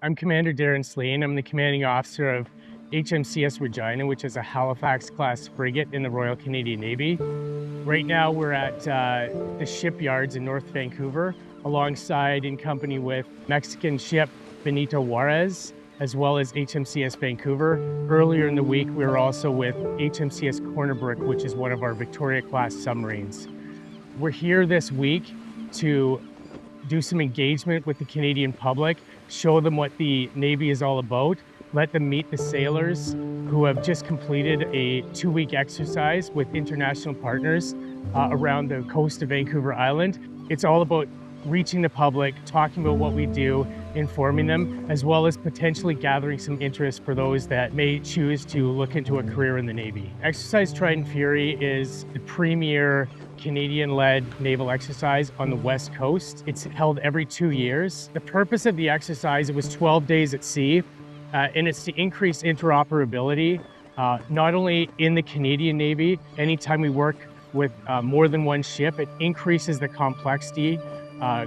I'm Commander Darren Sleen. I'm the commanding officer of HMCS Regina, which is a Halifax-class frigate in the Royal Canadian Navy. Right now we're at the shipyards in North Vancouver, alongside in company with Mexican ship Benito Juarez, as well as HMCS Vancouver. Earlier in the week, we were also with HMCS Cornerbrook, which is one of our Victoria-class submarines. We're here this week to do some engagement with the Canadian public, show them what the Navy is all about, let them meet the sailors who have just completed a 2-week exercise with international partners around the coast of Vancouver Island. It's all about reaching the public, talking about what we do, informing them, as well as potentially gathering some interest for those that may choose to look into a career in the Navy. Exercise Trident Fury is the premier Canadian-led naval exercise on the West Coast. It's held every 2 years. The purpose of the exercise, it was 12 days at sea, and it's to increase interoperability, not only in the Canadian Navy. Anytime we work with more than one ship, it increases the complexity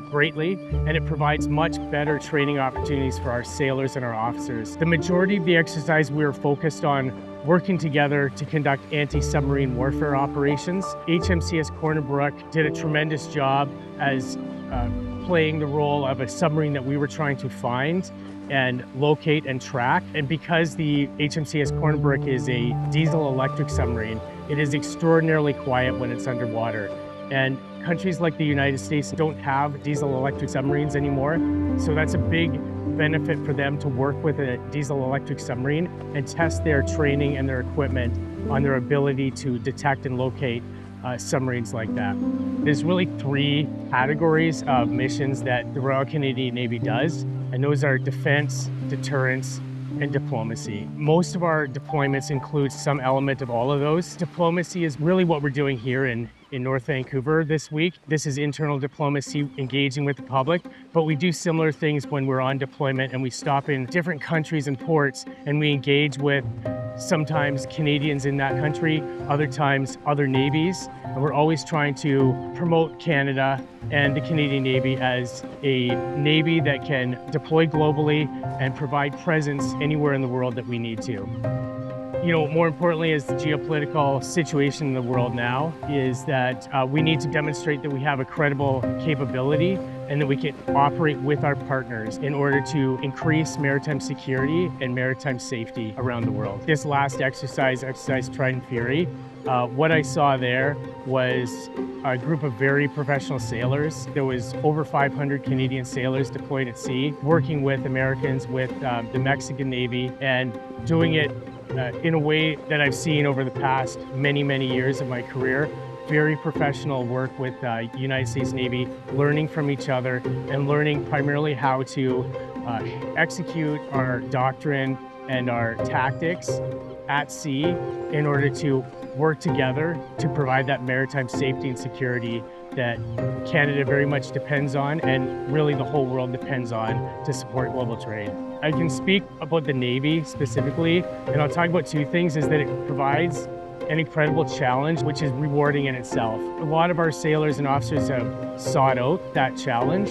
greatly, and it provides much better training opportunities for our sailors and our officers. The majority of the exercise, we are focused on working together to conduct anti-submarine warfare operations. HMCS Cornerbrook did a tremendous job as playing the role of a submarine that we were trying to find and locate and track. And because the HMCS Cornerbrook is a diesel-electric submarine, it is extraordinarily quiet when it's underwater. And countries like the United States don't have diesel-electric submarines anymore, so that's a big benefit for them to work with a diesel-electric submarine and test their training and their equipment on their ability to detect and locate submarines like that. There's really 3 categories of missions that the Royal Canadian Navy does, and those are defense, deterrence, and diplomacy. Most of our deployments include some element of all of those. Diplomacy is really what we're doing here in North Vancouver this week. This is internal diplomacy, engaging with the public, but we do similar things when we're on deployment and we stop in different countries and ports and we engage with sometimes Canadians in that country, other times other navies. And we're always trying to promote Canada and the Canadian Navy as a Navy that can deploy globally and provide presence anywhere in the world that we need to. You know, more importantly, is the geopolitical situation in the world now is that we need to demonstrate that we have a credible capability and that we can operate with our partners in order to increase maritime security and maritime safety around the world. This last exercise, Exercise Trident Fury, what I saw there was a group of very professional sailors. There was over 500 Canadian sailors deployed at sea, working with Americans, with the Mexican Navy, and doing it in a way that I've seen over the past many years of my career. Very professional work with the United States Navy, learning from each other and learning primarily how to execute our doctrine and our tactics at sea in order to work together to provide that maritime safety and security that Canada very much depends on, and really the whole world depends on, to support global trade. I can speak about the Navy specifically, and I'll talk about 2 things, is that it provides an incredible challenge, which is rewarding in itself. A lot of our sailors and officers have sought out that challenge.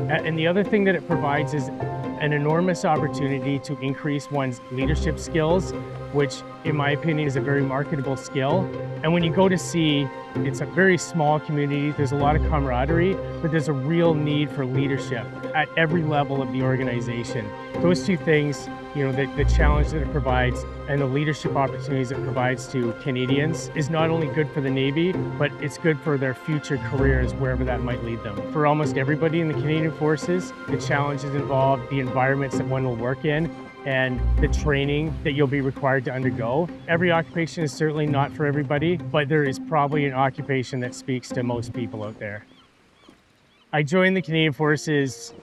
And the other thing that it provides is an enormous opportunity to increase one's leadership skills, which in my opinion is a very marketable skill. And when you go to sea, it's a very small community, there's a lot of camaraderie, but there's a real need for leadership at every level of the organization. Those 2 things, you know, the challenge that it provides and the leadership opportunities it provides to Canadians is not only good for the Navy, but it's good for their future careers, wherever that might lead them. For almost everybody in the Canadian Forces, the challenges involved, the environments that one will work in, and the training that you'll be required to undergo. Every occupation is certainly not for everybody, but there is probably an occupation that speaks to most people out there. I joined the Canadian Forces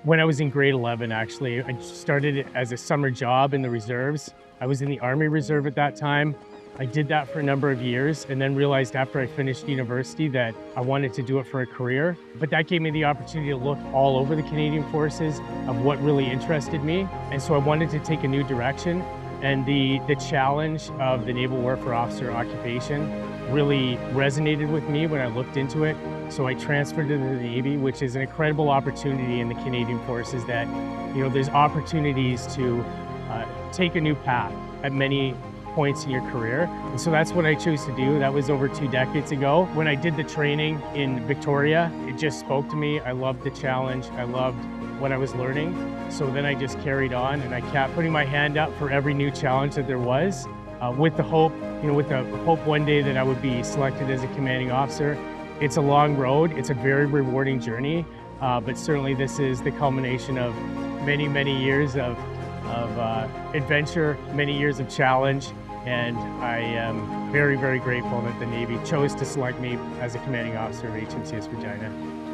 when I was in grade 11, actually. I started it as a summer job in the reserves. I was in the Army Reserve at that time. I did that for a number of years and then realized after I finished university that I wanted to do it for a career. But that gave me the opportunity to look all over the Canadian Forces of what really interested me. And so I wanted to take a new direction. And the challenge of the Naval Warfare Officer occupation really resonated with me when I looked into it. So I transferred to the Navy, which is an incredible opportunity in the Canadian Forces that, there's opportunities to take a new path at many points in your career. And so that's what I chose to do. That was over 2 decades ago. When I did the training in Victoria, it just spoke to me. I loved the challenge. I loved what I was learning. So then I just carried on and I kept putting my hand up for every new challenge that there was, with the hope, one day that I would be selected as a commanding officer. It's a long road. It's a very rewarding journey, but certainly this is the culmination of many, many years of adventure, many years of challenge, and I am very, very grateful that the Navy chose to select me as a commanding officer of HMCS Regina.